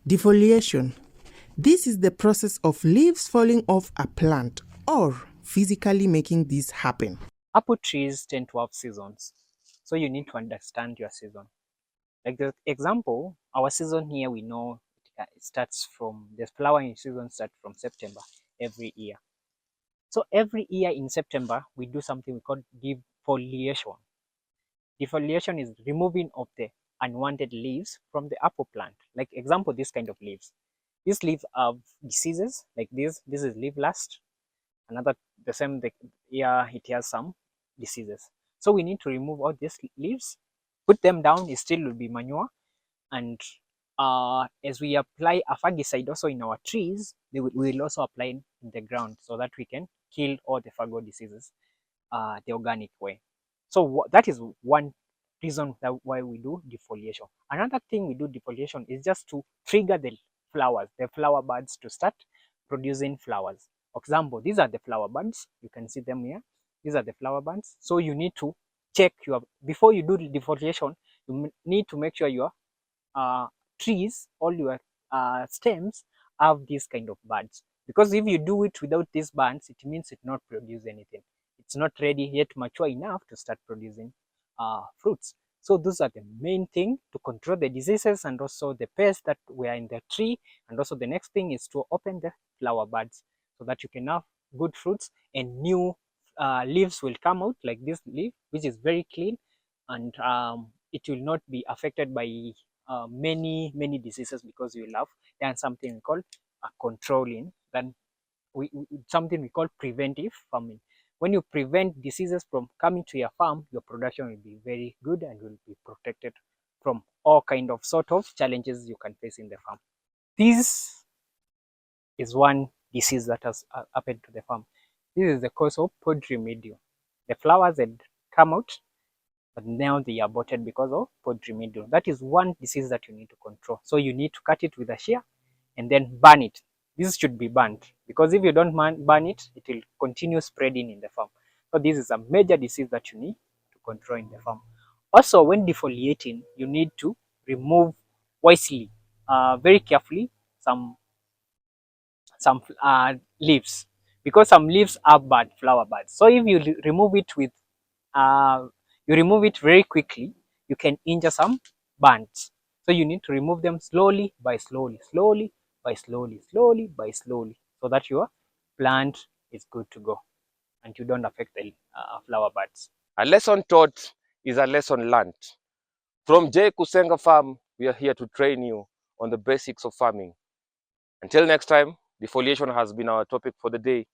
Defoliation. This is the process of leaves falling off a plant or physically making this happen. Apple trees tend to have seasons, so you need to understand your season. Like the example, our season here, we know it starts from, the flowering season starts from September every year. So every year in September, we do something we call defoliation. Defoliation is removing of the unwanted leaves from the apple plant. Like example, this kind of leaves. These leaves have diseases like this. This is leaf last. Another, the same, it has some diseases. So we need to remove all these leaves, put them down. It still will be manure. And as we apply a fungicide also in our trees, we will also apply in the ground so that we can kill all the fungal diseases the organic way. So that is one reason that why we do defoliation. Another thing we do defoliation is just to trigger the flowers, the flower buds to start producing flowers. For example, these are the flower buds. You can see them here. These are the flower buds. So you need to check your, before you do the defoliation, you need to make sure your trees, all your stems have these kind of buds. Because if you do it without these buds, it means it not produce anything. It's not ready yet mature enough to start producing fruits. So those are the main thing to control the diseases and also the pests that were in the tree. And also the next thing is to open the flower buds so that you can have good fruits and new leaves will come out like this leaf, which is very clean, and it will not be affected by many diseases because you will have done something we call controlling. Then something we call preventive farming. When you prevent diseases from coming to your farm, your production will be very good and will be protected from all kind of sort of challenges you can face in the farm. This is one disease that has happened to the farm. This is the cause of pod mildew. The flowers had come out, but now they are aborted because of pod mildew. That is one disease that you need to control. So you need to cut it with a shear and then burn it. This should be burned because if you don't burn it, it will continue spreading in the farm. So this is a major disease that you need to control in the farm. Also, when defoliating, you need to remove wisely, very carefully, some leaves, because some leaves have bad flower buds. So if you remove it with you remove it very quickly, you can injure some buds. So you need to remove them slowly by slowly, slowly by slowly, slowly by slowly, so that your plant is good to go and you don't affect the flower buds. A lesson taught is a lesson learned. From J. Kusenga Farm, we are here to train you on the basics of farming. Until next time, defoliation has been our topic for the day.